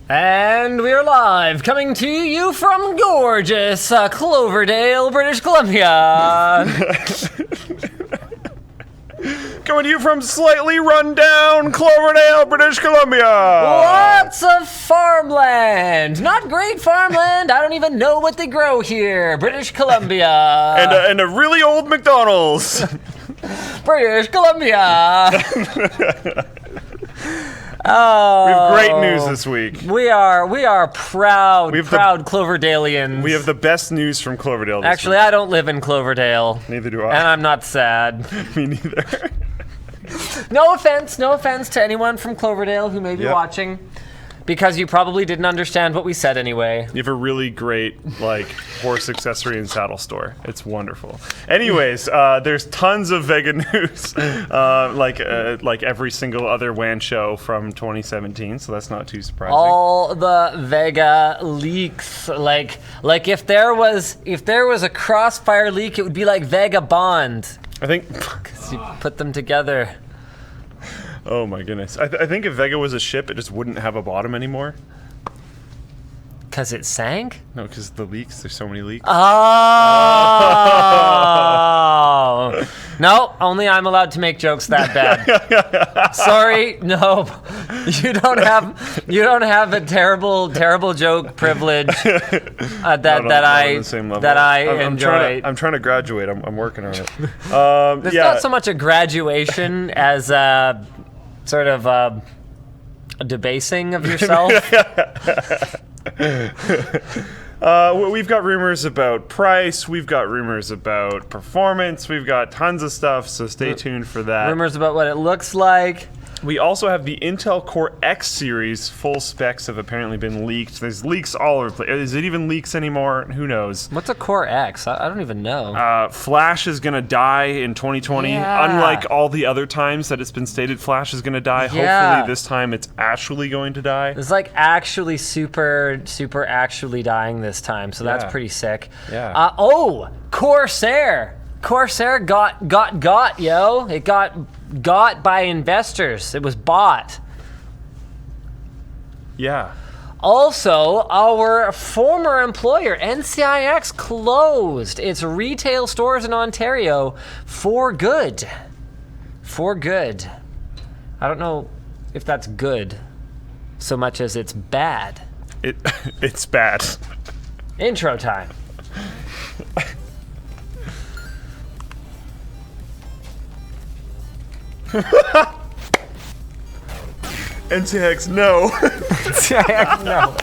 And we're live, coming to you from gorgeous Cloverdale, British Columbia. Coming to you from slightly run-down Cloverdale, British Columbia. Lots of farmland. Not great farmland. I don't even know what they grow here. British Columbia. And a really old McDonald's. British Columbia. Oh, we have great news this week. We are proud Cloverdalians. We have the best news from Cloverdale this Actually, week. I don't live in Cloverdale. Neither do I. And I'm not sad. Me neither. No offense to anyone from Cloverdale who may be watching, because you probably didn't understand what we said anyway. You have a really great, horse accessory and saddle store. It's wonderful. Anyways, there's tons of Vega news, like every single other WAN show from 2017, so that's not too surprising. All the Vega leaks, like if there was a Crossfire leak, it would be like Vega Bond. I think... Because you put them together. Oh my goodness. I think if Vega was a ship, it just wouldn't have a bottom anymore. Because it sank? No, because the leaks. There's so many leaks. Oh! No, only I'm allowed to make jokes that bad. Sorry, no. You don't have a terrible joke privilege that I enjoy. I'm trying to graduate. I'm working on it. It's not so much a graduation as a sort of a debasing of yourself. We've got rumors about price. We've got rumors about performance. We've got tons of stuff, so stay tuned for that. Rumors about what it looks like. We also have the Intel Core X series. Full specs have apparently been leaked. There's leaks all over the place. Is it even leaks anymore? Who knows? What's a Core X? I don't even know. Flash is going to die in 2020. Yeah. Unlike all the other times that it's been stated Flash is going to die. Yeah. Hopefully this time it's actually going to die. It's like actually super actually dying this time, so that's pretty sick. Yeah. Corsair. Corsair got, yo. It got by investors. It was bought. Yeah. Also, our former employer, NCIX, closed its retail stores in Ontario for good. For good. I don't know if that's good so much as it's bad. It's bad. Intro time. NCX, no. NCIX, no.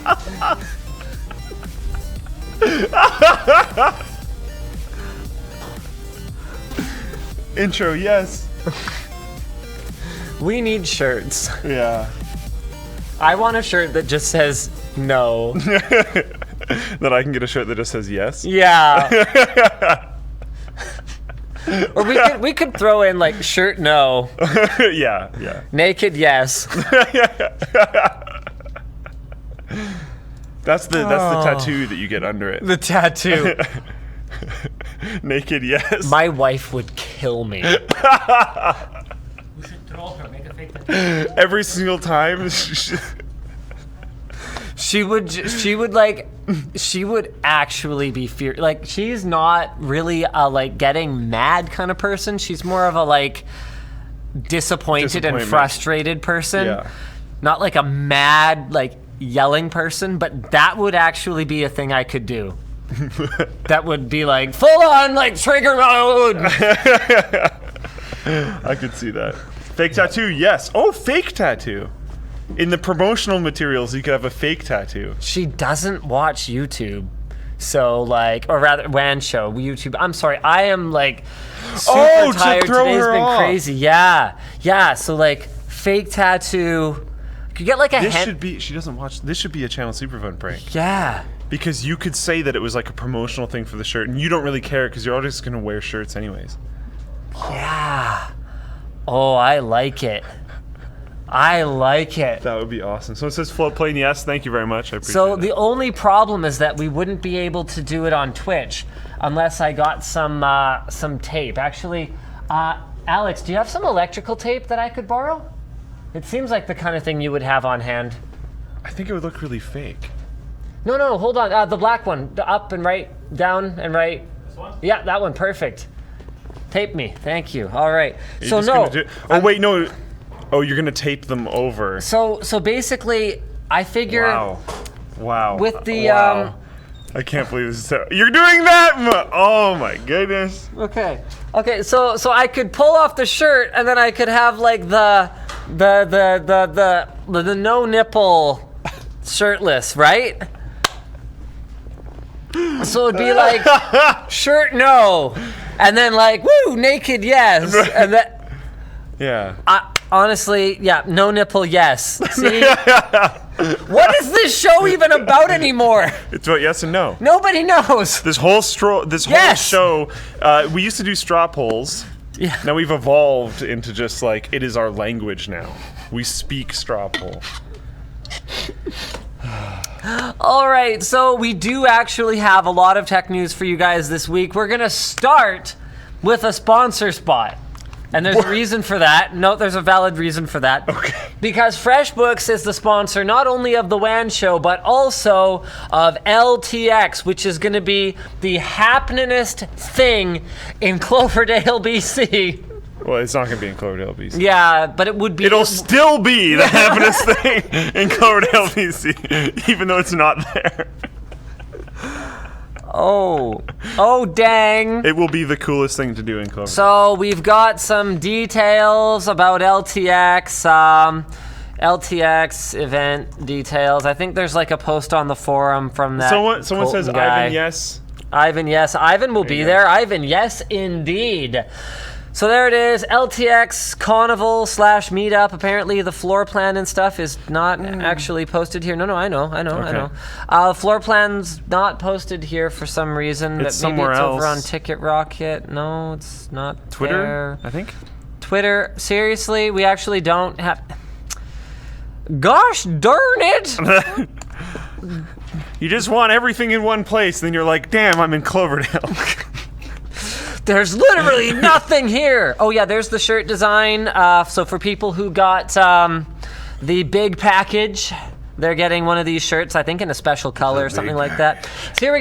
Intro, yes. We need shirts. Yeah. I want a shirt that just says no. That I can get a shirt that just says yes? Yeah. Or we could throw in like shirt no. Yeah. Naked yes. That's the tattoo that you get under it. The tattoo. Naked yes. My wife would kill me. We should troll her, make a fake tattoo. Every single time. She would actually be like, she's not really a getting mad kind of person. She's more of a disappointed and frustrated person. Yeah. Not like a mad yelling person, but that would actually be a thing I could do. That would be full on trigger mode. I could see that. Fake tattoo, yes. Oh, fake tattoo. In the promotional materials, you could have a fake tattoo. She doesn't watch YouTube. So, or rather, WAN show, YouTube. I'm sorry, I am, super tired. Today's been crazy. Yeah, so, fake tattoo. You could get, She doesn't watch, this should be a Channel Superfund prank. Yeah. Because you could say that it was, a promotional thing for the shirt, and you don't really care, because you're all just going to wear shirts anyways. Yeah. Oh, I like it. That would be awesome. So it says Floatplane, yes. Thank you very much. I appreciate it. The only problem is that we wouldn't be able to do it on Twitch unless I got some tape. Actually, Alex, do you have some electrical tape that I could borrow? It seems like the kind of thing you would have on hand. I think it would look really fake. No, hold on. The black one. The up and right, down and right. This one? Yeah, that one. Perfect. Tape me. Thank you. All right. You're So just no. gonna do- oh wait, no. Oh, you're gonna tape them over. So basically, I figure Wow. with the Wow. I can't believe this is so. You're doing that? Oh my goodness. Okay. So I could pull off the shirt and then I could have like the no nipple shirtless, right? So it'd be like shirt no, and then like woo naked yes, and that Yeah. honestly yeah no nipple yes. See. What is this show even about anymore? It's about yes and no. Nobody knows. This whole Yes! show, we used to do straw polls. Yeah. Now we've evolved into just like it is our language now. We speak straw poll. All right, so we do actually have a lot of tech news for you guys this week. We're gonna start with a sponsor spot. And there's a reason for that. No, there's a valid reason for that. Okay. Because Freshbooks is the sponsor not only of the WAN show, but also of LTX, which is going to be the happeningest thing in Cloverdale, BC. Well, it's not going to be in Cloverdale, BC. Yeah, but it would be. It'll still be the happiest thing in Cloverdale, BC, even though it's not there. Oh, dang. It will be the coolest thing to do in Cloverdale. So we've got some details about LTX. LTX event details. I think there's like a post on the forum from that. Someone Colton says guy. Ivan, yes. Ivan, yes. Ivan will be you go. there. Ivan, yes, indeed. So there it is. LTX Carnival / meetup. Apparently the floor plan and stuff is not actually posted here. No, I know. Floor plan's not posted here for some reason. It's but maybe somewhere it's over on else. Ticket Rocket. No, it's not Twitter, there. I think. Twitter. Seriously, we actually don't have. Gosh darn it! You just want everything in one place, then you're like, damn, I'm in Cloverdale. There's literally nothing here. Oh yeah, there's the shirt design. So for people who got the big package, they're getting one of these shirts, I think in a special color or something like that. So here we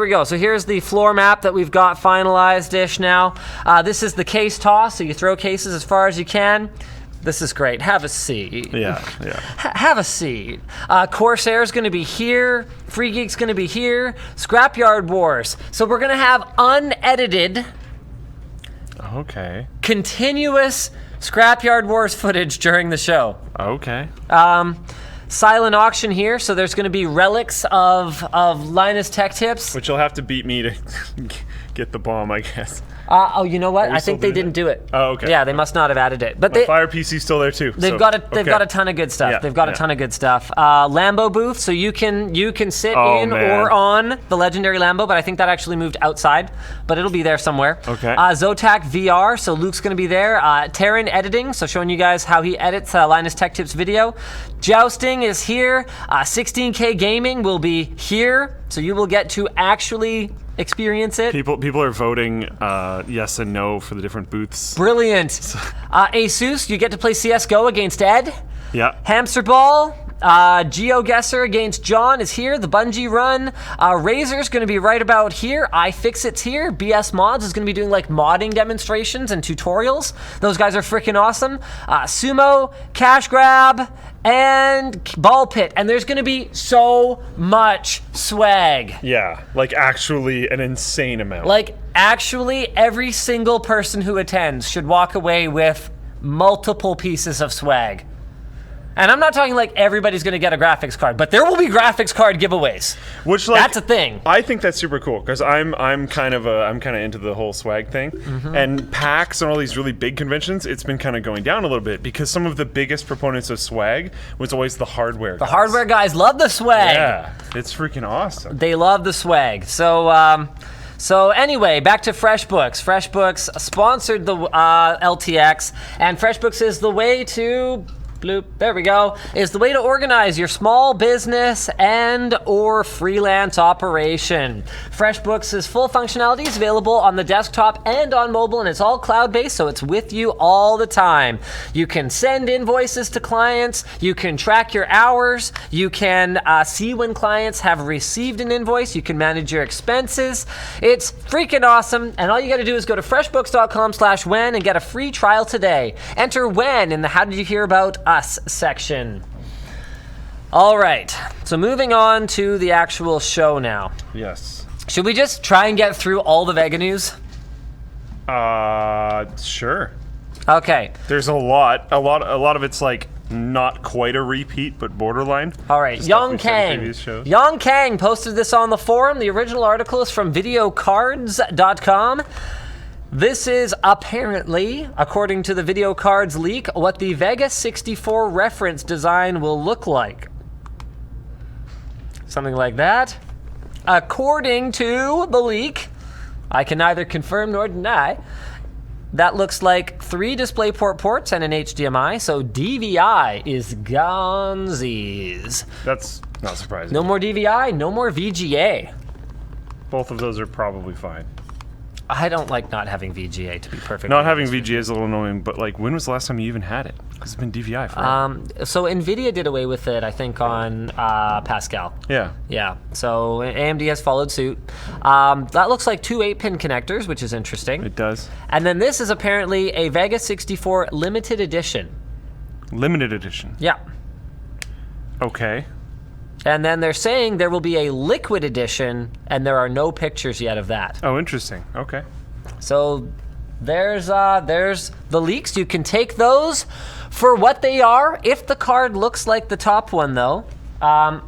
go. So here's the floor map that we've got finalized-ish now. This is the case toss, so you throw cases as far as you can. This is great. Have a seat. Yeah. Have a seat. Corsair's going to be here. Free Geek's going to be here. Scrapyard Wars. So we're going to have unedited, Okay. continuous Scrapyard Wars footage during the show. Okay. Silent auction here. So there's going to be relics of Linus Tech Tips. But you'll have to beat me to get the bomb, I guess. Oh, you know what? we I still think they doing didn't do it. Oh, okay. Yeah, they must not have added it. But My Fire PC's still there too. They've got a ton of good stuff. Yeah, They've got a yeah. ton of good stuff. Lambo booth, so you can sit in man. or on the legendary Lambo, but I think that actually moved outside, but it'll be there somewhere. Okay. Zotac VR, so Luke's going to be there. Terran editing, so showing you guys how he edits Linus Tech Tips video. Jousting is here. 16K Gaming will be here, so you will get to actually experience it. People are voting yes and no for the different booths. Brilliant. Asus, you get to play CSGO against Ed. Yeah. Hamster Ball, GeoGuessr against John is here. The Bungie Run. Razor's going to be right about here. iFixit's here. BS Mods is going to be doing like modding demonstrations and tutorials. Those guys are freaking awesome. Sumo, Cash Grab, and Ball Pit. And there's going to be so much swag. Yeah. Like actually an insane amount. Like, actually, every single person who attends should walk away with multiple pieces of swag. And I'm not talking like everybody's going to get a graphics card, but there will be graphics card giveaways. Which like That's a thing. I think that's super cool because I'm kind of into the whole swag thing. Mm-hmm. And PAX and all these really big conventions, it's been kind of going down a little bit because some of the biggest proponents of swag was always the hardware. The hardware guys love the swag. Yeah, it's freaking awesome. They love the swag. So anyway, back to Freshbooks. Freshbooks sponsored the LTX, and Freshbooks is the way to bloop, there we go, is the way to organize your small business and or freelance operation. Freshbooks' full functionality is available on the desktop and on mobile, and it's all cloud-based, so it's with you all the time. You can send invoices to clients, you can track your hours, you can see when clients have received an invoice, you can manage your expenses. It's freaking awesome, and all you gotta do is go to freshbooks.com/WAN and get a free trial today. Enter WAN in the How Did You Hear About Us section. All right, so moving on to the actual show now. Yes. Should we just try and get through all the Vega news? Sure. Okay. There's a lot of it's like not quite a repeat, but borderline. All right, Young Kang. Young Kang posted this on the forum. The original article is from videocards.com. This is apparently, according to the video cards leak, what the Vega 64 reference design will look like. Something like that. According to the leak, I can neither confirm nor deny, that looks like 3 DisplayPort ports and an HDMI, so DVI is gonesies. That's not surprising. No more DVI, no more VGA. Both of those are probably fine. I don't like not having VGA, to be perfect. Not having VGA is a little annoying, but like, when was the last time you even had it? Because it's been DVI forever. So NVIDIA did away with it, I think, on Pascal. Yeah. Yeah, so AMD has followed suit. That looks like 2 8-pin connectors, which is interesting. It does. And then this is apparently a Vega 64 limited edition. Limited edition. Yeah. Okay. And then they're saying there will be a liquid edition, and there are no pictures yet of that. Oh, interesting. Okay. So there's the leaks. You can take those for what they are. If the card looks like the top one, though, I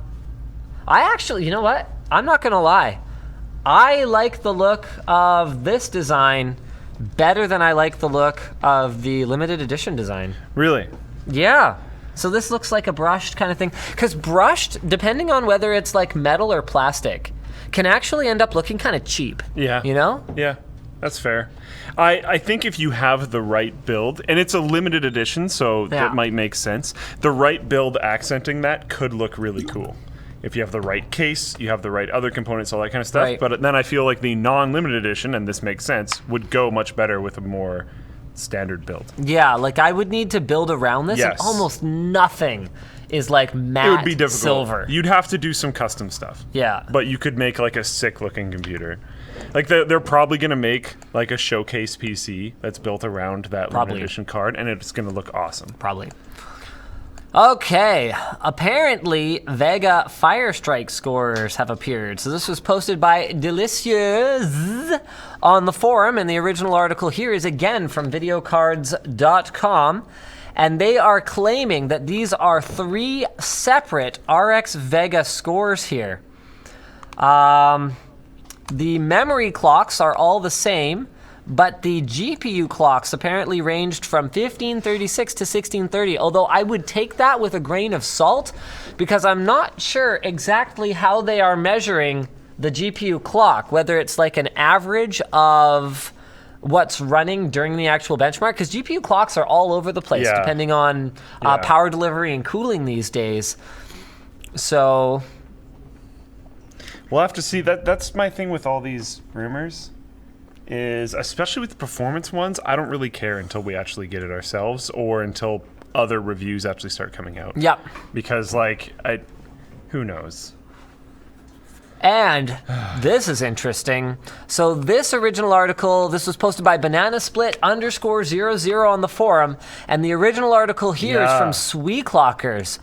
actually, you know what? I'm not gonna lie. I like the look of this design better than I like the look of the limited edition design. Really? Yeah. So this looks like a brushed kind of thing. Because brushed, depending on whether it's like metal or plastic, can actually end up looking kind of cheap. Yeah. You know? Yeah, that's fair. I think if you have the right build, and it's a limited edition, so that might make sense, the right build accenting that could look really cool. If you have the right case, you have the right other components, all that kind of stuff. Right. But then I feel like the non-limited edition, and this makes sense, would go much better with a more standard build. Yeah, like I would need to build around this, and Yes. almost nothing is like matte It would be difficult. silver. You'd have to do some custom stuff. Yeah. But you could make like a sick looking computer. Like they're probably going to make like a showcase PC that's built around that limited edition card, and it's going to look awesome. Probably. Okay, apparently Vega Firestrike scores have appeared. So this was posted by Delicieux on the forum, and the original article here is again from videocards.com, and they are claiming that these are 3 separate RX Vega scores here. The memory clocks are all the same, but the GPU clocks apparently ranged from 1536 to 1630, although I would take that with a grain of salt because I'm not sure exactly how they are measuring the GPU clock, whether it's like an average of what's running during the actual benchmark, because GPU clocks are all over the place depending on power delivery and cooling these days. So we'll have to see. That's my thing with all these rumors. Is especially with the performance ones, I don't really care until we actually get it ourselves or until other reviews actually start coming out. Yep. Because who knows? And this is interesting. So this original article, this was posted by bananasplit_00 on the forum, and the original article here is from Sweeclockers.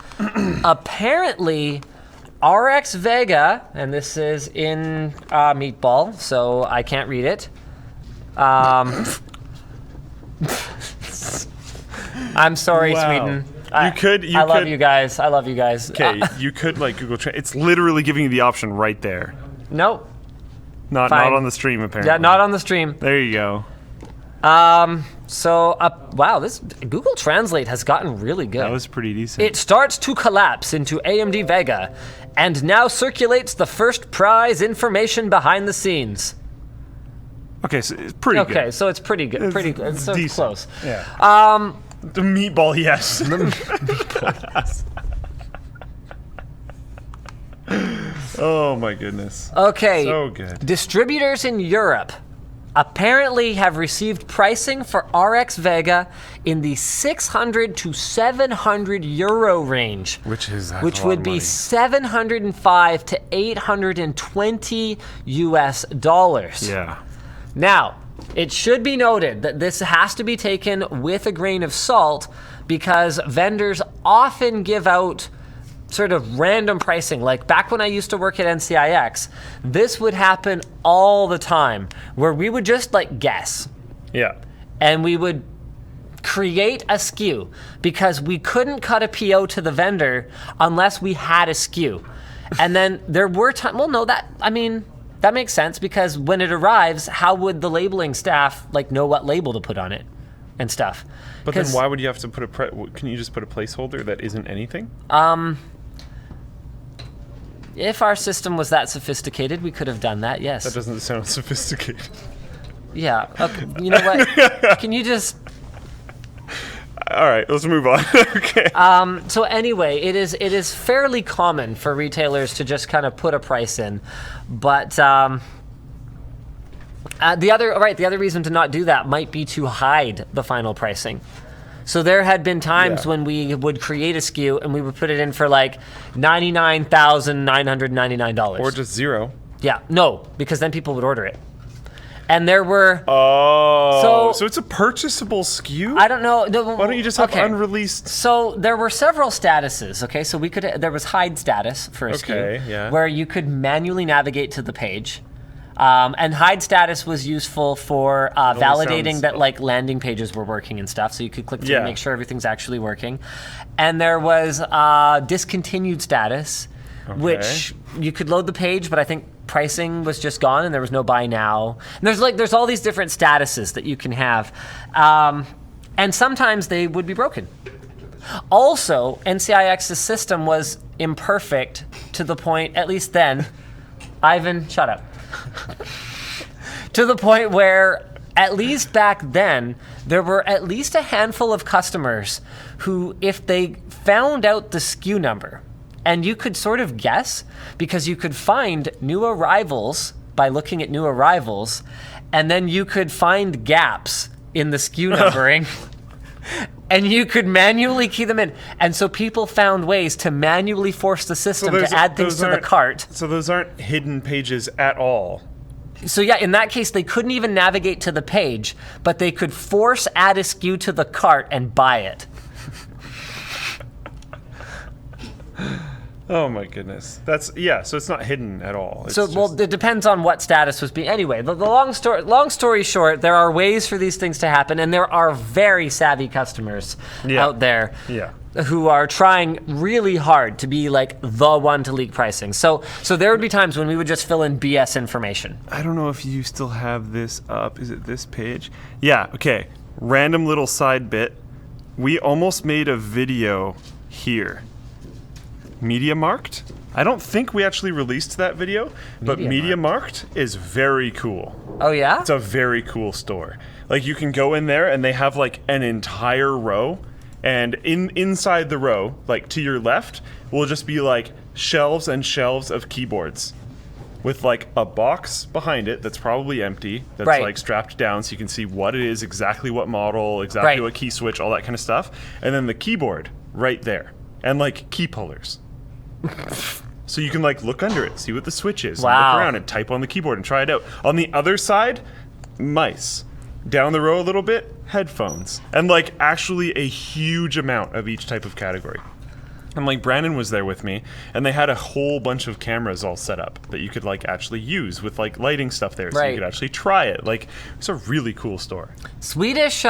Apparently, RX Vega, and this is in Meatball, so I can't read it. I'm sorry, Sweden. I love you guys. I love you guys. Okay, you could like Google Translate. It's literally giving you the option right there. Nope. Not on the stream apparently. Yeah, not on the stream. There you go. Wow, this Google Translate has gotten really good. That was pretty decent. It starts to collapse into AMD Vega, and now circulates the first prize information behind the scenes. Okay, so it's pretty good. Okay, so it's pretty good. Pretty good. So it's close. Yeah. The meatball, yes. Oh my goodness. Okay. So good. Distributors in Europe apparently have received pricing for RX Vega in the 600 to 700 euro range, Which would be 705 to 820 US dollars. Yeah. Now, it should be noted that this has to be taken with a grain of salt because vendors often give out sort of random pricing. Like back when I used to work at NCIX, this would happen all the time where we would just like guess Yeah. and we would create a SKU because we couldn't cut a PO to the vendor unless we had a SKU. And then there were times, that makes sense because when it arrives, how would the labeling staff like know what label to put on it and stuff? But then why would you have to put can you just put a placeholder that isn't anything? If our system was that sophisticated, we could have done that, yes. That doesn't sound sophisticated. Yeah. Okay. You know what? Can you just... All right, let's move on. Okay. So anyway, it is fairly common for retailers to just kind of put a price in, but the other reason to not do that might be to hide the final pricing. So there had been times when we would create a SKU and we would put it in for like $99,999. Or just zero. Yeah, no, because then people would order it. And there were... Oh, so it's a purchasable SKU? I don't know. No, why don't you just have unreleased? So there were several statuses, okay? So there was hide status for a SKU, where you could manually navigate to the page. And hide status was useful for validating that like landing pages were working and stuff. So you could click through and make sure everything's actually working. And there was discontinued status, which you could load the page, but I think pricing was just gone and there was no buy now. And there's all these different statuses that you can have. And sometimes they would be broken. Also, NCIX's system was imperfect to the point, at least then, Ivan, shut up. To the point where, at least back then, there were at least a handful of customers who, if they found out the SKU number, and you could sort of guess, because you could find new arrivals by looking at new arrivals, and then you could find gaps in the SKU numbering, and you could manually key them in. And so people found ways to manually force the system to add things to the cart. So those aren't hidden pages at all. So yeah, in that case, they couldn't even navigate to the page, but they could force add a SKU to the cart and buy it. Oh my goodness. So it's not hidden at all. It's it depends on what status was being. Anyway, the long story short, there are ways for these things to happen, and there are very savvy customers out there who are trying really hard to be like the one to leak pricing. So there would be times when we would just fill in BS information. I don't know if you still have this up. Is it this page? Yeah, okay. Random little side bit. We almost made a video here. Media Marked? I don't think we actually released that video, but Media Marked is very cool. Oh yeah? It's a very cool store. Like you can go in there and they have like an entire row, and inside the row, like to your left, will just be like shelves and shelves of keyboards with like a box behind it that's probably empty, that's like strapped down so you can see what it is, exactly what model, exactly what key switch, all that kind of stuff. And then the keyboard right there. And like key pullers. So you can like look under it, see what the switch is, and look around and type on the keyboard and try it out. On the other side, mice. Down the row a little bit, headphones. And like actually a huge amount of each type of category. And like Brandon was there with me, and they had a whole bunch of cameras all set up that you could like actually use with like lighting stuff there, so you could actually try it. Like it's a really cool store. Swedish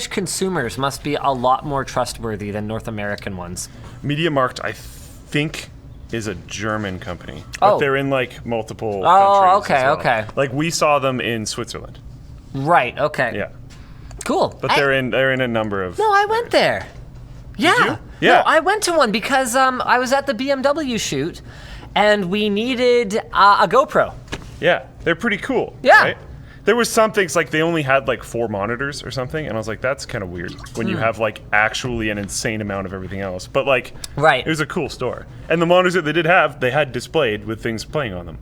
consumers must be a lot more trustworthy than North American ones. Media Markt, I think, is a German company, but they're in like multiple countries. Oh, okay, okay. Like we saw them in Switzerland. Right. Okay. Yeah. Cool. But they're in a number of. No, I went there. Yeah. Did you? Yeah. No, I went to one because I was at the BMW shoot, and we needed a GoPro. Yeah, they're pretty cool. Yeah. Right? There was some things like they only had like 4 monitors or something, and I was like, that's kind of weird when you have like actually an insane amount of everything else. But like, Right. it was a cool store, and the monitors that they did have, they had displayed with things playing on them.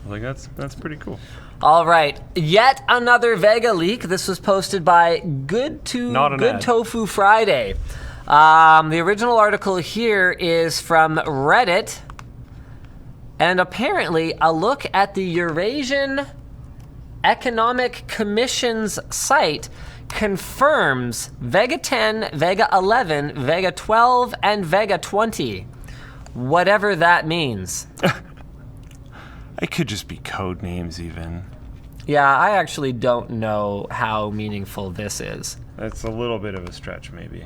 I was like, that's pretty cool. All right, yet another Vega leak. This was posted by Good ad. Tofu Friday. The original article here is from Reddit, and apparently a look at the Eurasian Economic Commission's site confirms Vega 10, Vega 11, Vega 12, and Vega 20. Whatever that means. It could just be code names even. Yeah, I actually don't know how meaningful this is. That's a little bit of a stretch, maybe.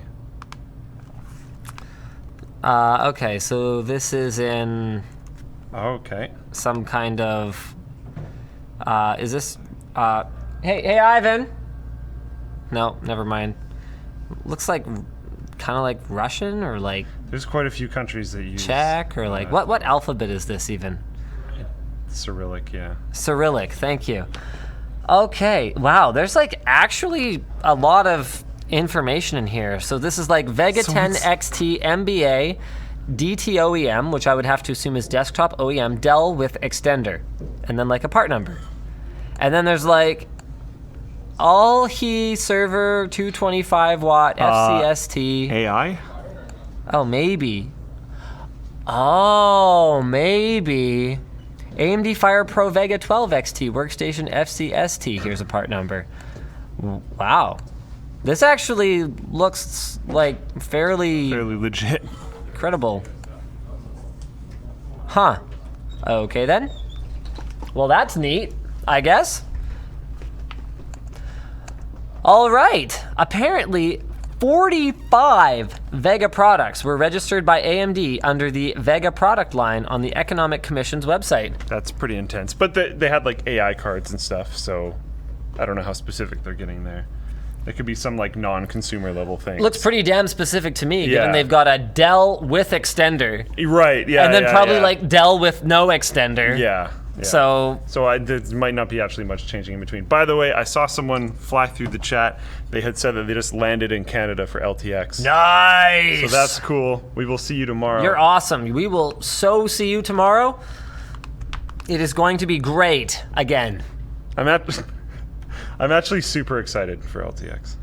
Okay, so this is in Okay. some kind of... is this... hey, Ivan! No, never mind. Looks like kind of like Russian or like There's quite a few countries that use Czech or like... What alphabet is this even? Cyrillic, yeah. Cyrillic, thank you. Okay, wow, there's like actually a lot of information in here. So this is like Vega 10 XT MBA, DT-OEM, which I would have to assume is desktop OEM, Dell with extender, and then like a part number. And then there's like All-He server 225 watt FCST. AI? Oh, maybe. Oh, maybe. AMD Fire Pro Vega 12 XT Workstation FCST. Here's a part number. Wow. This actually looks like fairly legit. credible. Huh. Okay then. Well, that's neat, I guess. All right. Apparently, 45 Vega products were registered by AMD under the Vega product line on the Economic Commission's website. That's pretty intense. But they had like AI cards and stuff, so I don't know how specific they're getting there. It could be some like non-consumer level thing. Looks pretty damn specific to me, given Yeah. they've got a Dell with extender, Right, yeah. and then yeah, probably yeah. like Dell with no extender. Yeah. yeah. So there might not be actually much changing in between. By the way, I saw someone fly through the chat. They had said that they just landed in Canada for LTX. nice. So that's cool. We will see you tomorrow. You're awesome. We will so see you tomorrow. It is going to be great again. I'm actually super excited for LTX.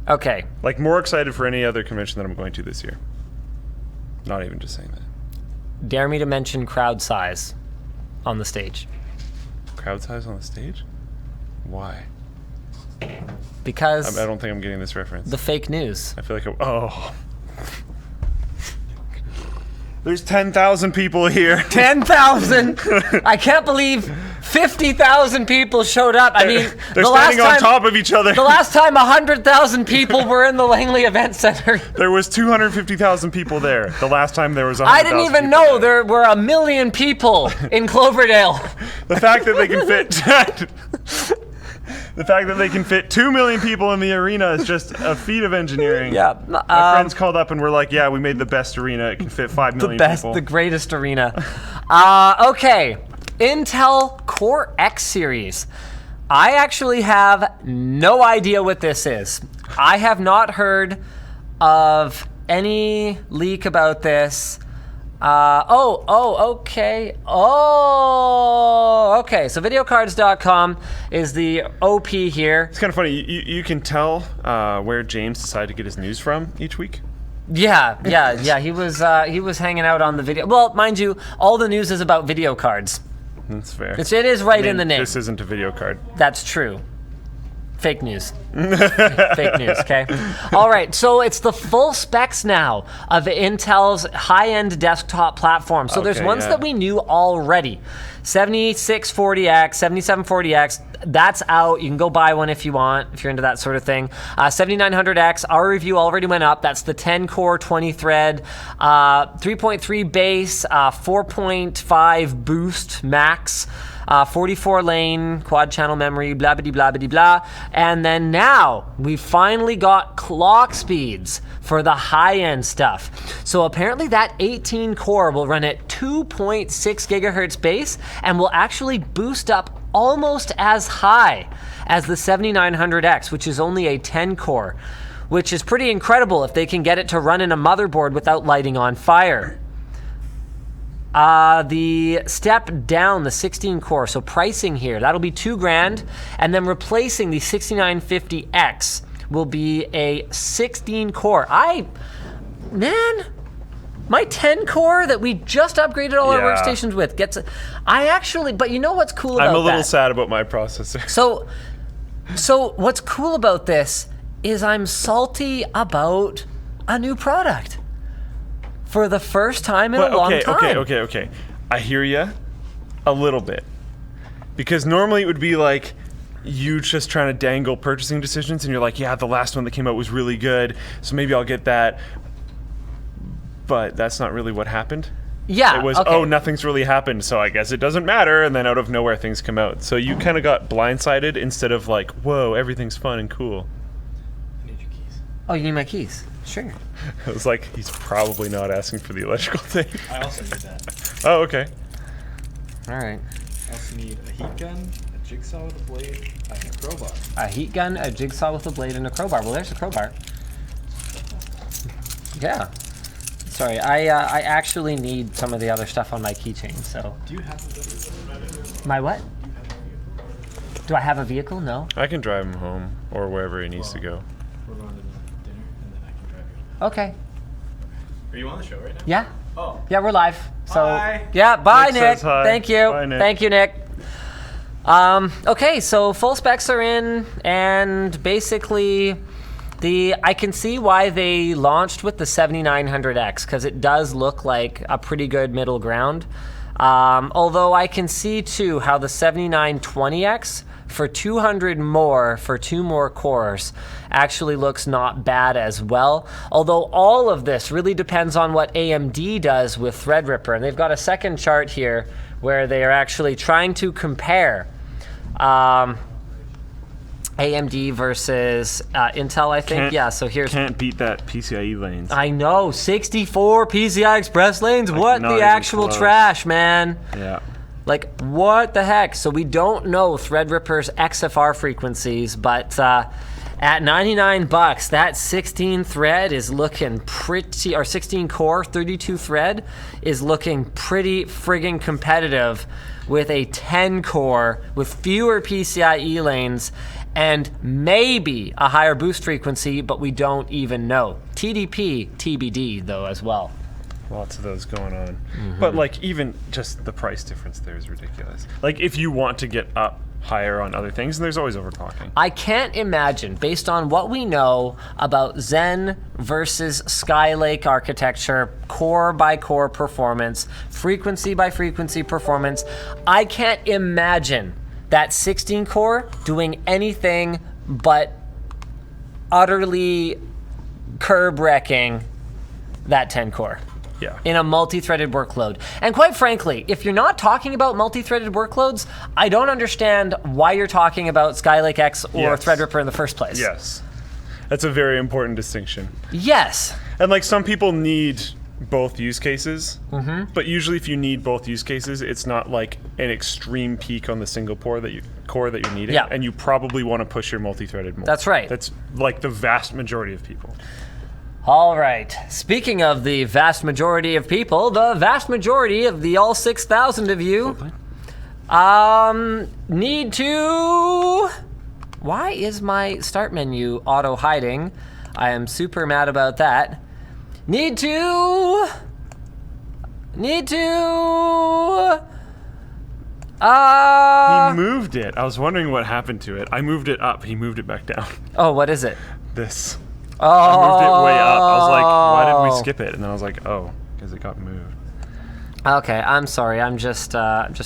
Okay. Like more excited for any other convention that I'm going to this year. Not even just saying that. Dare me to mention crowd size on the stage. Crowd size on the stage? Why? Because I don't think I'm getting this reference. the fake news. I feel like there's 10,000 people here. 10,000! I can't believe 50,000 people showed up. I mean, They're standing on top of each other. The last time 100,000 people were in the Langley Event Center. There was 250,000 people there. The last time there was 100,000 I didn't even people know there were 1 million people in Cloverdale. The fact that they can fit the fact that they can fit 2 million people in the arena is just a feat of engineering. Yeah. My friends called up and were like, "Yeah, we made the best arena. It can fit 5 million people." The greatest arena. Okay. Intel Core X series. I actually have no idea what this is. I have not heard of any leak about this. Okay. Okay. So videocards.com is the OP here. It's kind of funny. You can tell where James decided to get his news from each week. Yeah. He was hanging out on the video. Well, mind you, all the news is about video cards. That's fair. It is right in the name. This isn't a video card. That's true. Fake news. Fake news, okay? All right, so it's the full specs now of Intel's high-end desktop platform. So there's Okay, ones yeah. that we knew already. 7640X, 7740X, that's out. You can go buy one if you want, if you're into that sort of thing. 7900X, our review already went up. That's the 10-core, 20-thread, 3.3 base, 4.5 boost max. 44-lane quad channel memory, blah blah blah blah blah, and then now we finally got clock speeds for the high-end stuff. So apparently that 18 core will run at 2.6 gigahertz base and will actually boost up almost as high as the 7900X, which is only a 10 core, which is pretty incredible if they can get it to run in a motherboard without lighting on fire. The step down, the 16 core, so pricing here, that'll be $2,000, and then replacing the 6950X will be a 16 core. My 10 core that we just upgraded all our workstations with gets, but you know what's cool about that? I'm a little sad about my processor. So what's cool about this is I'm salty about a new product for the first time in a long time. Okay. I hear you a little bit. Because normally it would be like you just trying to dangle purchasing decisions and you're like, yeah, the last one that came out was really good, so maybe I'll get that. But that's not really what happened. Yeah. It was, nothing's really happened, so I guess it doesn't matter, and then out of nowhere things come out. So you kind of got blindsided instead of like, whoa, everything's fun and cool. I need your keys. Oh, you need my keys? Sure. It was like, he's probably not asking for the electrical thing. I also need that. Oh, okay. All right. I also need a heat gun, a jigsaw with a blade, and a crowbar. A heat gun, a jigsaw with a blade, and a crowbar. Well, there's a crowbar. Yeah. Sorry, I actually need some of the other stuff on my keychain, so. Do you have a vehicle? My what? Do I have a vehicle? No. I can drive him home or wherever he needs to go. We're going to dinner, and then I can drive you. Okay. Are you on the show right now? Yeah. Oh. Yeah, we're live. So. Bye. Yeah. Bye, Nick Nick. says hi. Thank you. Bye, Nick. Thank you, Nick. Okay, so full specs are in, and basically, I can see why they launched with the 7900X, because it does look like a pretty good middle ground. Although I can see too how the 7920X for 200 more for 2 more cores actually looks not bad as well. Although all of this really depends on what AMD does with Threadripper, and they've got a second chart here where they are actually trying to compare AMD versus Intel, I think. So here's... Can't beat that PCIe lanes. I know, 64 PCI Express lanes. Like, what not the even actual close. trash, man. Yeah. Like, what the heck? So we don't know Threadripper's XFR frequencies, but at $99, that 16 thread is looking pretty, or 16 core, 32 thread is looking pretty friggin' competitive with a 10 core with fewer PCIe lanes and maybe a higher boost frequency, but we don't even know. TDP, TBD, though, as well. Lots of those going on. But like even just the price difference there is ridiculous. Like if you want to get up higher on other things, and there's always overclocking. I can't imagine, based on what we know about Zen versus Skylake architecture, core by core performance, frequency by frequency performance, I can't imagine that 16 core doing anything but utterly curb wrecking that 10 core. Yeah. In a multi-threaded workload. And quite frankly, if you're not talking about multi-threaded workloads, I don't understand why you're talking about Skylake X or Yes. Threadripper in the first place. Yes. That's a very important distinction. Yes. And like some people need both use cases, but usually if you need both use cases, it's not like an extreme peak on the single core that you're needing, Yeah. and you probably want to push your multi-threaded more. That's right. That's like the vast majority of people. All right. Speaking of the vast majority of people, the vast majority of the all 6,000 of you need to... Why is my start menu auto-hiding? I am super mad about that. Need to... He moved it. I was wondering what happened to it. I moved it up. He moved it back down. Oh, what is it? This. Oh. I moved it way up. I was like, why did we skip it? And then I was like, oh, because it got moved. Okay, I'm sorry. I'm just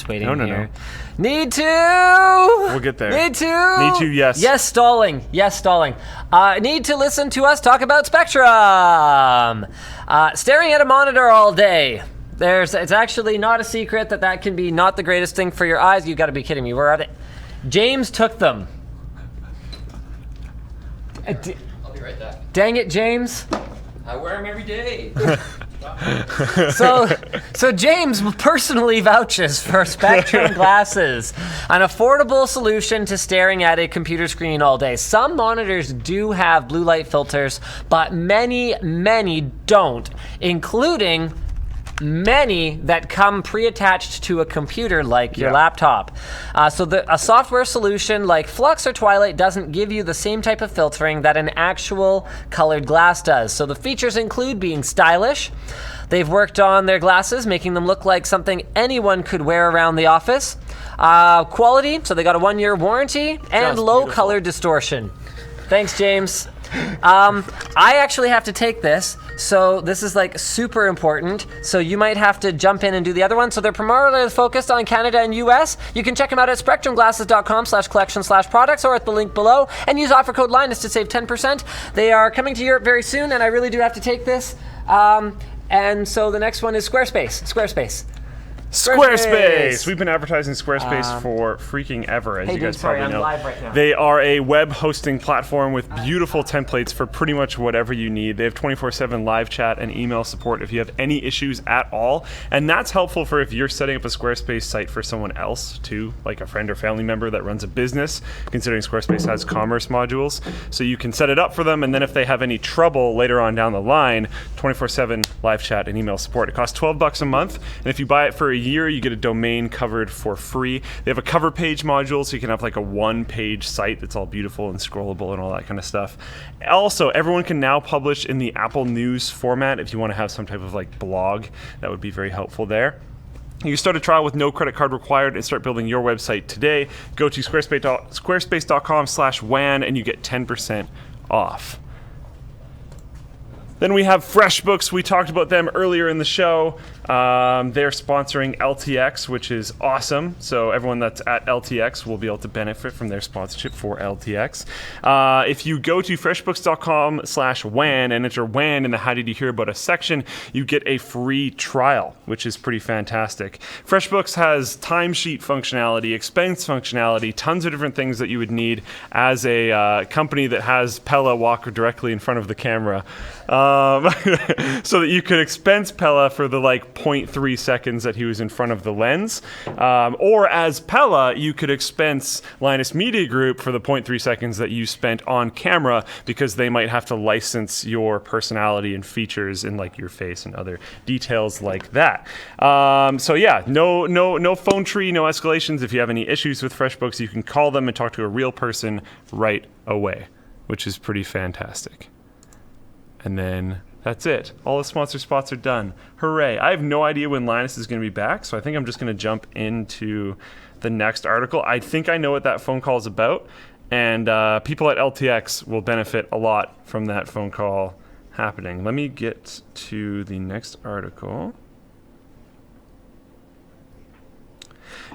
waiting No. here. Need to. We'll get there. Need to. Need to, yes. Yes, stalling. Yes, stalling. Need to listen to us talk about Spektrum. Staring at a monitor all day. It's actually not a secret that can be not the greatest thing for your eyes. You've got to be kidding me. Where are they? James took them. I'll be right back. Dang it, James. I wear them every day. So James personally vouches for Spektrum glasses, an affordable solution to staring at a computer screen all day. Some monitors do have blue light filters, but many don't, including many that come pre-attached to a computer like your laptop. So a software solution like Flux or Twilight doesn't give you the same type of filtering that an actual colored glass does. So the features include being stylish. They've worked on their glasses, making them look like something anyone could wear around the office. Quality, so they got a 1-year warranty, and low color distortion. Thanks, James. I actually have to take this, so this is like super important. So you might have to jump in and do the other one. So they're primarily focused on Canada and US. You can check them out at spektrumglasses.com/collection/products or at the link below and use offer code Linus to save 10%. They are coming to Europe very soon, and I really do have to take this. And so the next one is Squarespace. Squarespace! We've been advertising Squarespace for freaking ever, as you guys probably know. I'm live right now. They are a web hosting platform with beautiful templates for pretty much whatever you need. They have 24/7 live chat and email support if you have any issues at all. And that's helpful for if you're setting up a Squarespace site for someone else too, like a friend or family member that runs a business, considering Squarespace has commerce modules. So you can set it up for them, and then if they have any trouble later on down the line, 24/7 live chat and email support. It costs $12 a month, and if you buy it for a year, you get a domain covered for free. They have a cover page module, so you can have like a one-page site that's all beautiful and scrollable and all that kind of stuff. Also, everyone can now publish in the Apple News format if you want to have some type of like blog. That would be very helpful there. You can start a trial with no credit card required and start building your website today. Go to squarespace.com/WAN and you get 10% off. Then we have Freshbooks. We talked about them earlier in the show. They're sponsoring LTX, which is awesome. So everyone that's at LTX will be able to benefit from their sponsorship for LTX. If you go to freshbooks.com/WAN and enter WAN in the How Did You Hear About Us section, you get a free trial, which is pretty fantastic. Freshbooks has timesheet functionality, expense functionality, tons of different things that you would need as a company that has Pella walk directly in front of the camera. So that you could expense Pella for the like 0.3 seconds that he was in front of the lens. Or as Pella, you could expense Linus Media Group for the 0.3 seconds that you spent on camera, because they might have to license your personality and features in like your face and other details like that. So yeah, no phone tree, no escalations. If you have any issues with Freshbooks, you can call them and talk to a real person right away, which is pretty fantastic. And then that's it. All the sponsor spots are done. Hooray. I have no idea when Linus is going to be back, so I think I'm just going to jump into the next article. I think I know what that phone call is about, and people at LTX will benefit a lot from that phone call happening. Let me get to the next article.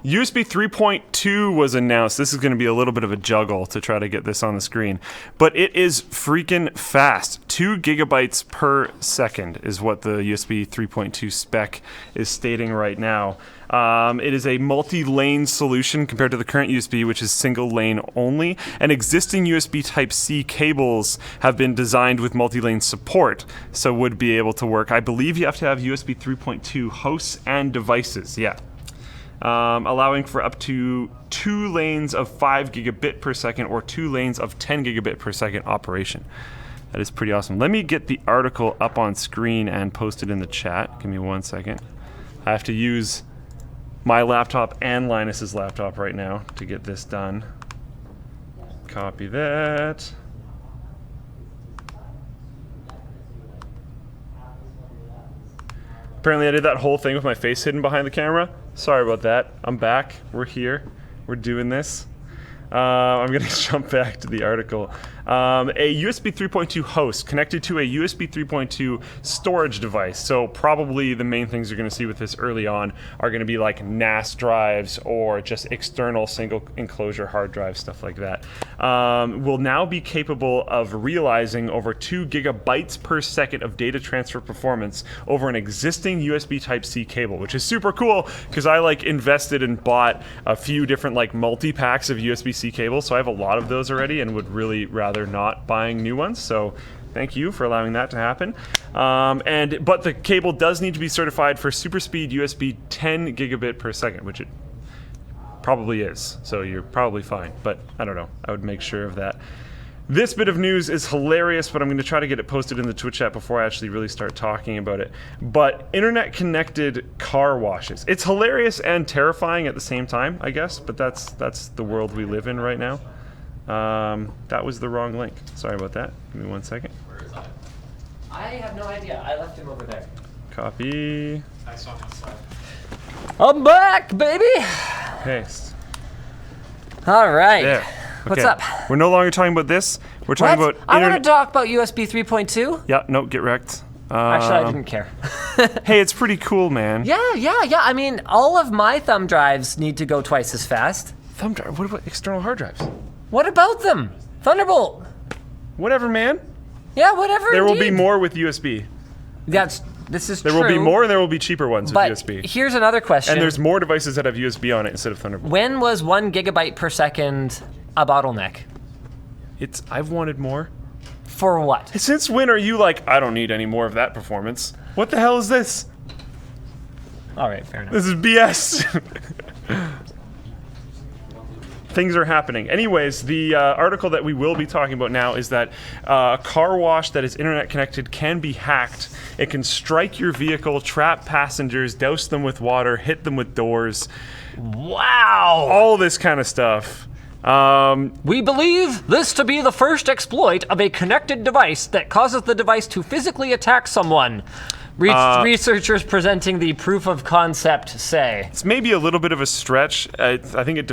USB 3.2 was announced. This is going to be a little bit of a juggle to try to get this on the screen, but it is freaking fast. 2 gigabytes per second is what the USB 3.2 spec is stating right now. It is a multi-lane solution compared to the current USB, which is single lane only, and existing USB Type-C cables have been designed with multi-lane support, so would be able to work. I believe you have to have USB 3.2 hosts and devices, yeah. Allowing for up to 2 lanes of 5 gigabit per second or 2 lanes of 10 gigabit per second operation. That is pretty awesome. Let me get the article up on screen and post it in the chat. Give me 1 second. I have to use my laptop and Linus's laptop right now to get this done. Copy that. Apparently I did that whole thing with my face hidden behind the camera. Sorry about that. I'm back. We're here. We're doing this. I'm going to jump back to the article. A USB 3.2 host connected to a USB 3.2 storage device. So probably the main things you're going to see with this early on are going to be like NAS drives or just external single enclosure hard drives, stuff like that. Will now be capable of realizing over 2 gigabytes per second of data transfer performance over an existing USB Type-C cable, which is super cool because I like invested and bought a few different like multi-packs of USB-C cables, so I have a lot of those already and would really rather not buying new ones. So Thank you for allowing that to happen. But the cable does need to be certified for super speed USB 10 gigabit per second, which it probably is. So you're probably fine. But I don't know. I would make sure of that. This bit of news is hilarious, but I'm going to try to get it posted in the Twitch chat before I actually really start talking about it. But internet-connected car washes. It's hilarious and terrifying at the same time, I guess, but that's the world we live in right now. That was the wrong link. Sorry about that. Give me 1 second. Where is that? I have no idea. I left him over there. Copy. I saw him outside. I'm back, baby. Paste. All right. There. What's Okay. up? We're no longer talking about this. We're talking What? about I want to talk about USB 3.2. Yeah, no, get wrecked. Actually, I didn't care. Hey, it's pretty cool, man. Yeah. I mean, all of my thumb drives need to go twice as fast. Thumb drive. What about external hard drives? What about them? Thunderbolt. Whatever, man. Yeah, whatever. There will be indeed. more with USB. This is There true. will be more, and there will be cheaper ones But with USB. here's another question. And there's more devices that have USB on it instead of Thunderbolt. When was 1 gigabyte per second a bottleneck? I've wanted more. For what? Since when are you like, I don't need any more of that performance? What the hell is this? All right, fair enough. This is BS. Things are happening. Anyways, the article that we will be talking about now is that a car wash that is internet connected can be hacked. It can strike your vehicle, trap passengers, douse them with water, hit them with doors. Wow. All this kind of stuff. We believe this to be the first exploit of a connected device that causes the device to physically attack someone. Researchers presenting the proof of concept say. It's maybe a little bit of a stretch. I think it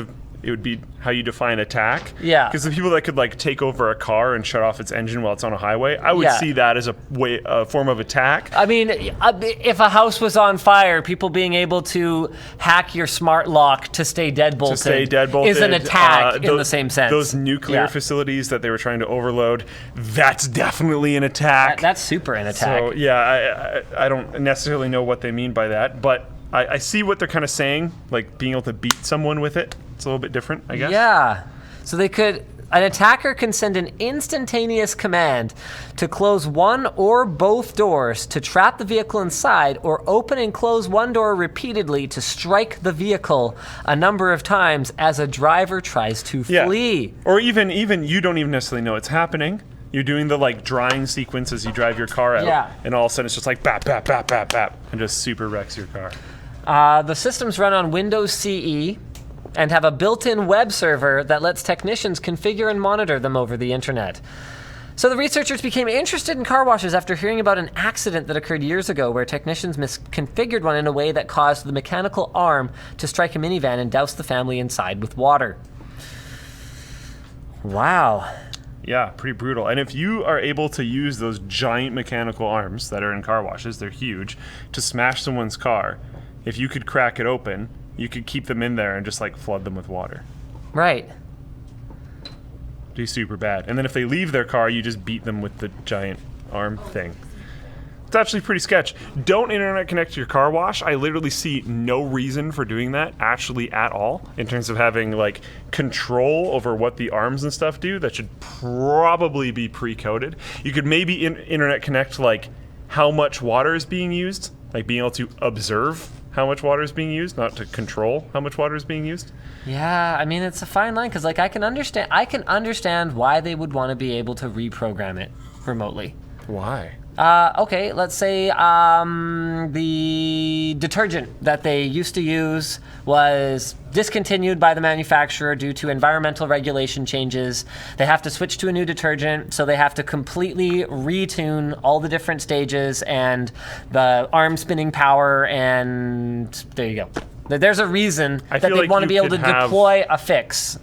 would be how you define attack. Yeah. Because the people that could like take over a car and shut off its engine while it's on a highway, I would Yeah. see that as a form of attack. I mean, if a house was on fire, people being able to hack your smart lock to stay deadbolted, is an attack in the same sense. Those nuclear Yeah. facilities that they were trying to overload, that's definitely an attack. That's super an attack. So yeah, I don't necessarily know what they mean by that, but I see what they're kind of saying, like being able to beat someone with it. It's a little bit different, I guess. Yeah. So an attacker can send an instantaneous command to close one or both doors to trap the vehicle inside, or open and close one door repeatedly to strike the vehicle a number of times as a driver tries to flee. Or even you don't even necessarily know it's happening. You're doing the like drying sequence as you drive your car out, Yeah. and all of a sudden it's just like bap, bap, bap, bap, bap, and just super wrecks your car. The systems run on Windows CE and have a built-in web server that lets technicians configure and monitor them over the internet. So the researchers became interested in car washes after hearing about an accident that occurred years ago where technicians misconfigured one in a way that caused the mechanical arm to strike a minivan and douse the family inside with water. Wow. Yeah, pretty brutal. And if you are able to use those giant mechanical arms that are in car washes, they're huge, to smash someone's car, if you could crack it open, you could keep them in there and just like flood them with water. Right. Be super bad. And then if they leave their car, you just beat them with the giant arm thing. It's actually pretty sketch. Don't internet connect your car wash. I literally see no reason for doing that actually at all in terms of having like control over what the arms and stuff do. That should probably be pre-coded. You could maybe internet connect like how much water is being used, like being able to observe how much water is being used, not to control how much water is being used. Yeah, I mean, it's a fine line because like I can understand why they would want to be able to reprogram it remotely. Why? Okay, let's say the detergent that they used to use was discontinued by the manufacturer due to environmental regulation changes. They have to switch to a new detergent, so they have to completely retune all the different stages and the arm spinning power, and there you go. There's a reason that feel they like want to you be able to could have- deploy a fix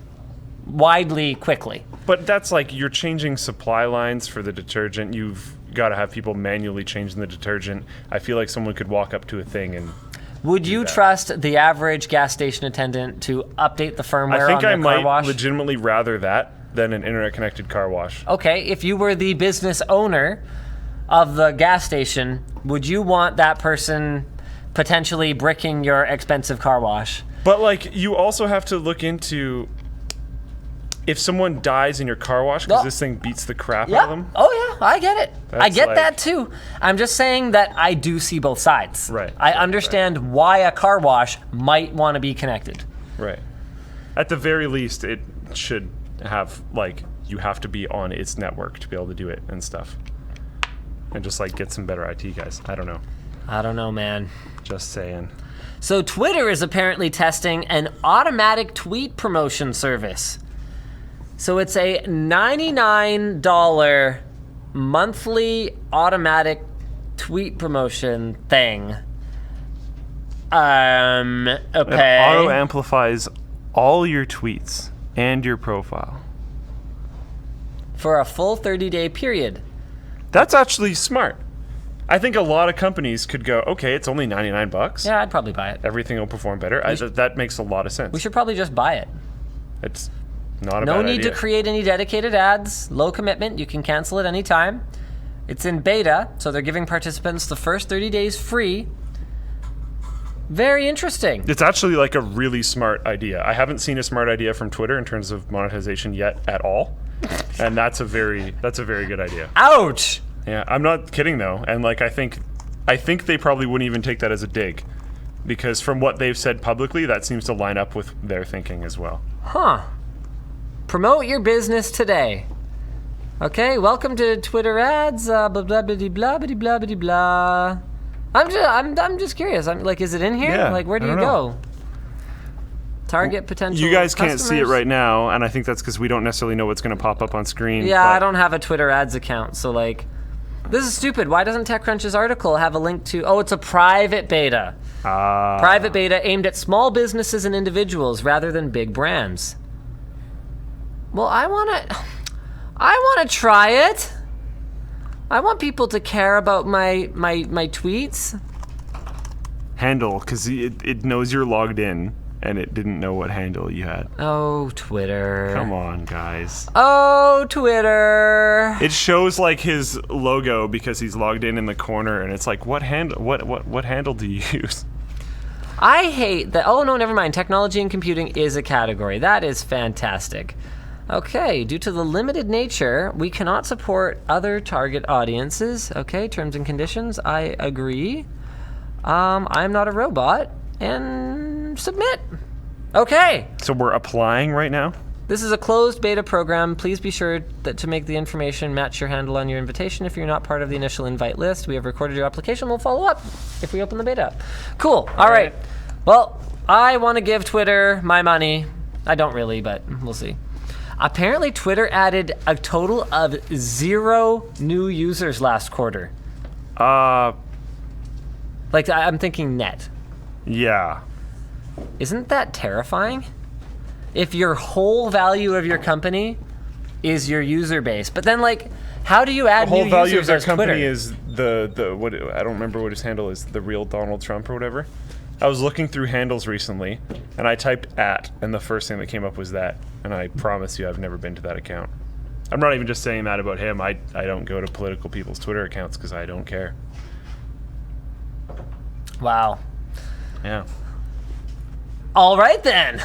widely, quickly. But that's like you're changing supply lines for the detergent. You've got to have people manually changing the detergent. I feel like someone could walk up to a thing and. Would you trust the average gas station attendant to update the firmware I think on their I car might wash? legitimately rather that than an internet-connected car wash. Okay, if you were the business owner of the gas station, would you want that person potentially bricking your expensive car wash? But like, you also have to look into if someone dies in your car wash because Oh. this thing beats the crap Yeah. out of them. Oh I get it. I That's get like- that too. I'm just saying that I do see both sides. Right, I right, understand why a car wash might want to be connected. Right. At the very least, it should have, like, you have to be on its network to be able to do it and stuff. And just, like, get some better IT guys. I don't know. I don't know, man. Just saying. So Twitter is apparently testing an automatic tweet promotion service. So it's a $99 monthly automatic tweet promotion thing. Okay. It auto amplifies all your tweets and your profile. For a full 30-day period. That's actually smart. I think a lot of companies could go, okay, it's only $99. Yeah, I'd probably buy it. Everything will perform better. That makes a lot of sense. We should probably just buy it. It's not a No bad need idea. to create any dedicated ads. Low commitment. You can cancel at any time. It's in beta, so they're giving participants the first 30 days free. Very interesting. It's actually like a really smart idea. I haven't seen a smart idea from Twitter in terms of monetization yet at all. And that's a very good idea. Ouch! Yeah, I'm not kidding though. And like I think they probably wouldn't even take that as a dig. Because from what they've said publicly, that seems to line up with their thinking as well. Huh. Promote your business today. Okay, welcome to Twitter ads. Blah blah blah blah blah blah blah blah. I'm just curious. I'm like, is it in here? Yeah, Like, where do I you don't go? Target potential. You guys can't see it customers? right now, and I think that's because we don't necessarily know what's going to pop up on screen. Yeah, but I don't have a Twitter ads account, so like, this is stupid. Why doesn't TechCrunch's article have a link to? Oh, it's a private beta. Private beta aimed at small businesses and individuals rather than big brands. Well, I want to try it. I want people to care about my tweets. handle, because it knows you're logged in, and it didn't know what handle you had. Oh, Twitter. Come on, guys. Oh, Twitter. It shows like his logo because he's logged in the corner, and it's like, what handle? What handle do you use? I hate that. Oh, no, never mind. Technology and computing is a category. That is fantastic. Okay, due to the limited nature, we cannot support other target audiences. Okay, terms and conditions. I agree. I'm not a robot. And submit. Okay. So we're applying right now? This is a closed beta program. Please be sure that to make the information match your handle on your invitation. If you're not part of the initial invite list, we have recorded your application. We'll follow up if we open the beta. Cool. All right. Well, I want to give Twitter my money. I don't really, but we'll see. Apparently, Twitter added a total of 0 new users last quarter. Like, I'm thinking net. Yeah. Isn't that terrifying? If your whole value of your company is your user base, but then like, how do you add The whole new value users of their as company Twitter? is the what, I don't remember what his handle is, the real Donald Trump or whatever. I was looking through handles recently, and I typed @ and the first thing that came up was that, and I promise you I've never been to that account. I'm not even just saying that about him. I don't go to political people's Twitter accounts because I don't care. Wow. Yeah. All right then.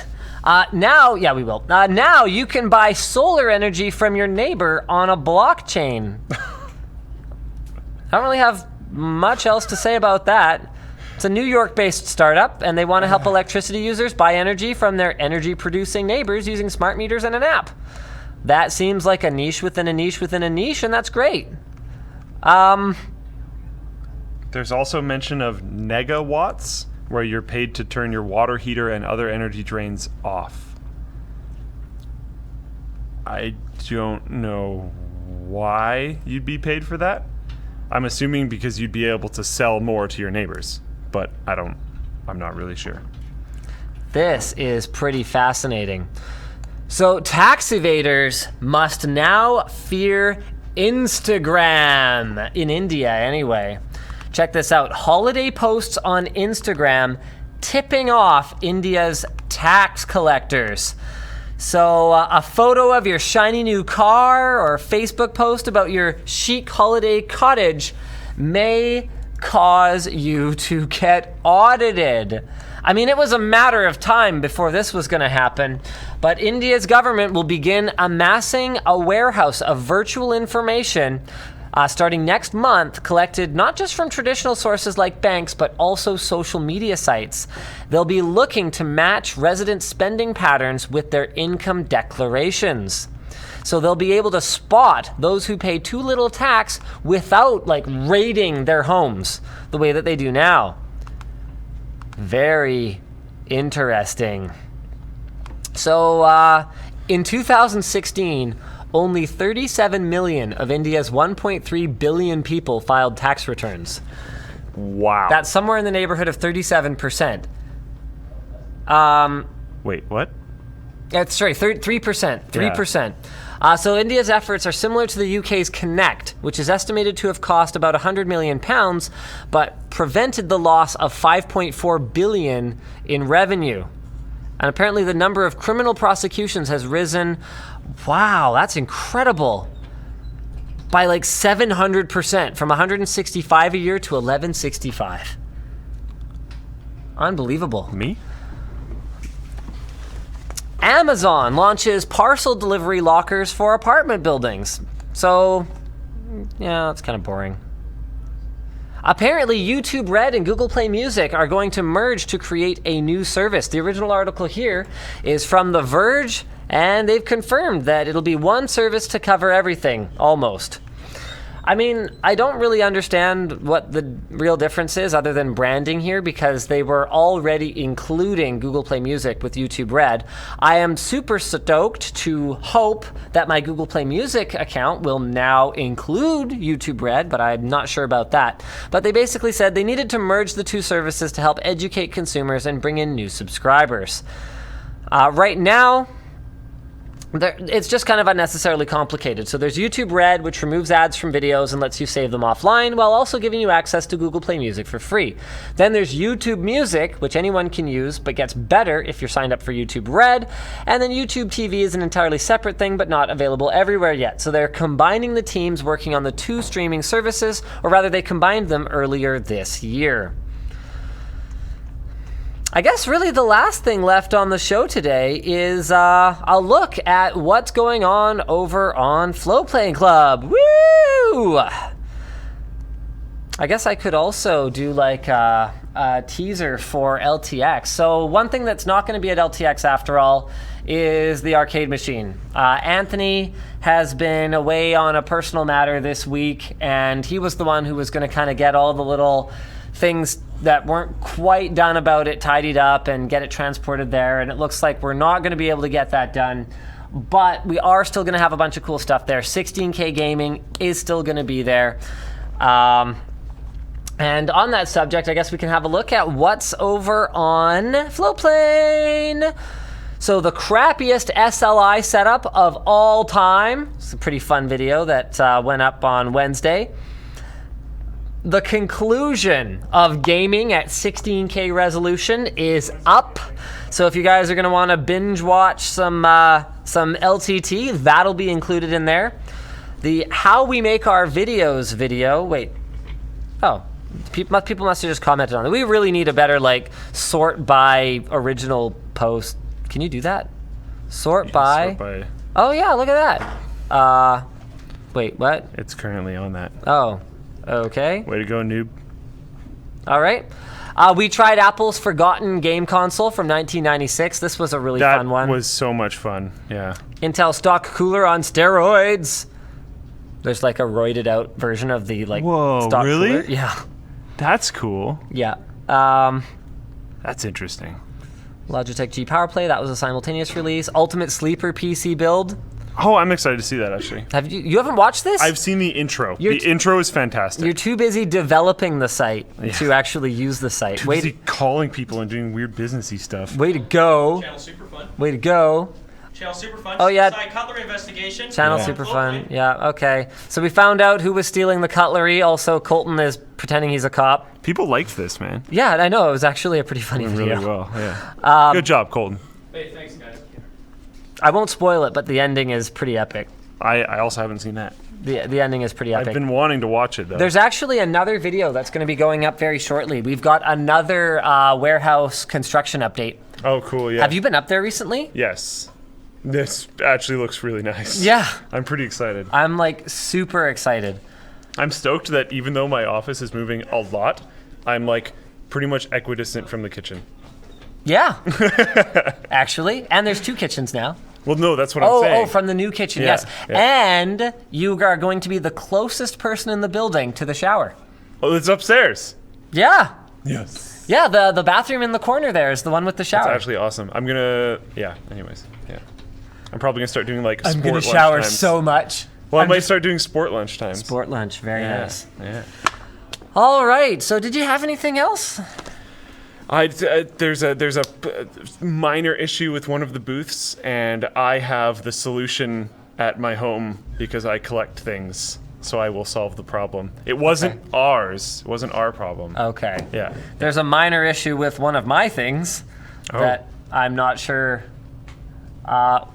Now, yeah, we will. Now you can buy solar energy from your neighbor on a blockchain. I don't really have much else to say about that. It's a New York-based startup, and they want to help electricity users buy energy from their energy-producing neighbors using smart meters and an app. That seems like a niche within a niche within a niche, and that's great. There's also mention of megawatts, where you're paid to turn your water heater and other energy drains off. I don't know why you'd be paid for that. I'm assuming because you'd be able to sell more to your neighbors, but I'm not really sure. This is pretty fascinating. So tax evaders must now fear Instagram, in India anyway. Check this out. Holiday posts on Instagram tipping off India's tax collectors. So a photo of your shiny new car or a Facebook post about your chic holiday cottage may cause you to get audited. I mean, it was a matter of time before this was going to happen, but India's government will begin amassing a warehouse of virtual information starting next month, collected not just from traditional sources like banks, but also social media sites. They'll be looking to match resident spending patterns with their income declarations. So they'll be able to spot those who pay too little tax without like raiding their homes the way that they do now. Very interesting. So in 2016, only 37 million of India's 1.3 billion people filed tax returns. Wow. That's somewhere in the neighborhood of 37%. Wait, what? Sorry, 3%. 3%. So India's efforts are similar to the UK's Connect, which is estimated to have cost about £100 million, but prevented the loss of $5.4 billion in revenue. And apparently the number of criminal prosecutions has risen, wow, that's incredible, by like 700%, from 165 a year to 1165. Unbelievable. Me? Amazon launches parcel delivery lockers for apartment buildings. So, yeah, that's kind of boring. Apparently, YouTube Red and Google Play Music are going to merge to create a new service. The original article here is from The Verge, and they've confirmed that it'll be one service to cover everything, almost. I mean, I don't really understand what the real difference is other than branding here, because they were already including Google Play Music with YouTube Red. I am super stoked to hope that my Google Play Music account will now include YouTube Red, but I'm not sure about that. But they basically said they needed to merge the two services to help educate consumers and bring in new subscribers. Right now, it's just kind of unnecessarily complicated. So there's YouTube Red, which removes ads from videos and lets you save them offline, while also giving you access to Google Play Music for free. Then there's YouTube Music, which anyone can use, but gets better if you're signed up for YouTube Red. And then YouTube TV is an entirely separate thing, but not available everywhere yet. So they're combining the teams working on the two streaming services, or rather they combined them earlier this year. I guess really the last thing left on the show today is a look at what's going on over on Floatplane Club. Woo! I guess I could also do like a teaser for LTX. So one thing that's not going to be at LTX after all is the arcade machine. Anthony has been away on a personal matter this week, and he was the one who was going to kind of get all the little things that weren't quite done about it tidied up and get it transported there, and it looks like we're not going to be able to get that done, but we are still going to have a bunch of cool stuff there. 16K Gaming is still going to be there. And on that subject, I guess we can have a look at what's over on Floatplane. So the crappiest SLI setup of all time. It's a pretty fun video that went up on Wednesday. The conclusion of gaming at 16K resolution is up. So if you guys are going to want to binge watch some LTT, that'll be included in there. The how we make our videos video. Wait. Oh. People must have just commented on it. We really need a better like sort by original post. Can you do that? Sort by. Oh yeah, look at that. Wait, what? It's currently on that. Oh. Okay. Way to go, noob. All right. We tried Apple's Forgotten Game Console from 1996. This was a really fun one. That was so much fun, yeah. Intel stock cooler on steroids. There's like a roided out version of the like stock really? cooler. Yeah. That's cool. Yeah. That's interesting. Logitech G Power Play, that was a simultaneous release. Ultimate Sleeper PC build. Oh, I'm excited to see that, actually. You haven't watched this? I've seen the intro. The intro is fantastic. You're too busy developing the site to actually use the site. Too busy calling people and doing weird businessy stuff. Way to go. Channel super fun. Way to go. Channel super fun. Oh, yeah. Cutlery investigation. Channel super fun. Yeah, okay. So we found out who was stealing the cutlery. Also, Colton is pretending he's a cop. People liked this, man. Yeah, I know. It was actually a pretty funny video. Really well, yeah. Good job, Colton. Hey, thanks, guys. I won't spoil it, but the ending is pretty epic. I also haven't seen that. The ending is pretty epic. I've been wanting to watch it, though. There's actually another video that's going to be going up very shortly. We've got another warehouse construction update. Oh, cool, yeah. Have you been up there recently? Yes. This actually looks really nice. Yeah. I'm pretty excited. I'm like super excited. I'm stoked that even though my office is moving a lot, I'm like pretty much equidistant from the kitchen. Yeah, actually. And there's 2 kitchens now. Well, no, that's what I'm saying. Oh, from the new kitchen, Yeah, yes. yeah. And you are going to be the closest person in the building to the shower. Oh, it's upstairs. Yeah. Yes. Yeah, the bathroom in the corner there is the one with the shower. That's actually awesome. I'm gonna, anyways, yeah. I'm probably gonna start doing like I'm sport going lunch to shower times. so much. Well, I might start doing sport lunch times. Sport lunch, very nice. Yeah. All right, so did you have anything else? There's a minor issue with one of the booths, and I have the solution at my home because I collect things, so I will solve the problem. It wasn't ours. It wasn't our problem. Okay. Yeah. There's a minor issue with one of my things that I'm not sure.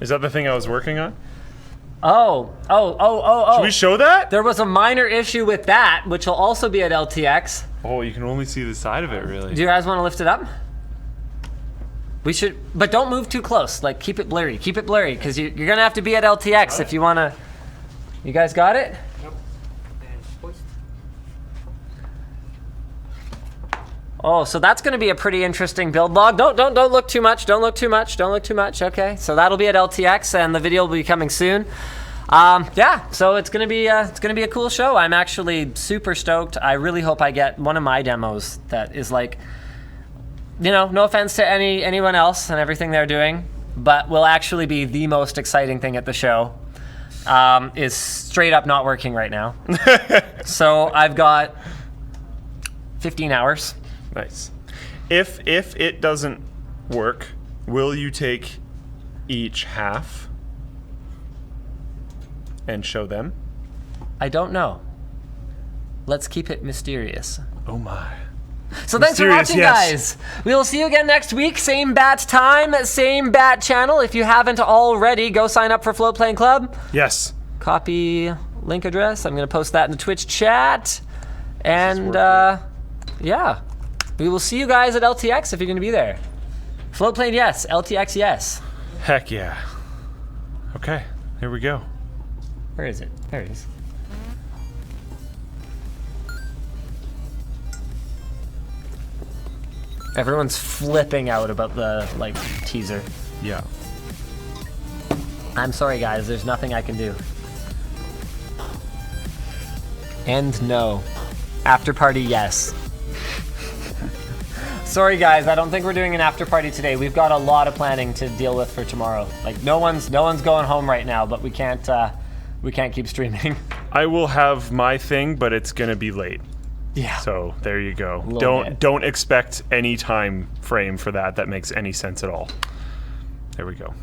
Is that the thing I was working on? Oh. Should we show that? There was a minor issue with that, which will also be at LTX. Oh, you can only see the side of it, really. Do you guys want to lift it up? We should, but don't move too close. Like, keep it blurry. Keep it blurry, because you're going to have to be at LTX if you want to. You guys got it? Oh, so that's going to be a pretty interesting build log. Don't look too much. Don't look too much. Don't look too much. Okay, so that'll be at LTX, and the video will be coming soon. Yeah, so it's gonna be a cool show. I'm actually super stoked. I really hope I get one of my demos that is like, no offense to anyone else and everything they're doing, but will actually be the most exciting thing at the show. Is straight up not working right now. So I've got 15 hours. Nice. If it doesn't work, will you take each half and show them? I don't know. Let's keep it mysterious. Oh my. So thanks for Mysterious, watching, yes. guys. We will see you again next week. Same bat time, same bat channel. If you haven't already, go sign up for Floatplane Club. Yes. Copy link address. I'm going to post that in the Twitch chat. And yeah, we will see you guys at LTX if you're going to be there. Floatplane, yes. LTX, yes. Heck yeah. Okay, here we go. Where is it? There it is. Everyone's flipping out about the teaser. Yeah. I'm sorry, guys. There's nothing I can do. And no. After party, yes. Sorry, guys. I don't think we're doing an after party today. We've got a lot of planning to deal with for tomorrow. Like no one's going home right now, but we can't keep streaming. I will have my thing, but it's gonna be late. Yeah. So there you go. bit. Don't expect any time frame for that makes any sense at all. There we go.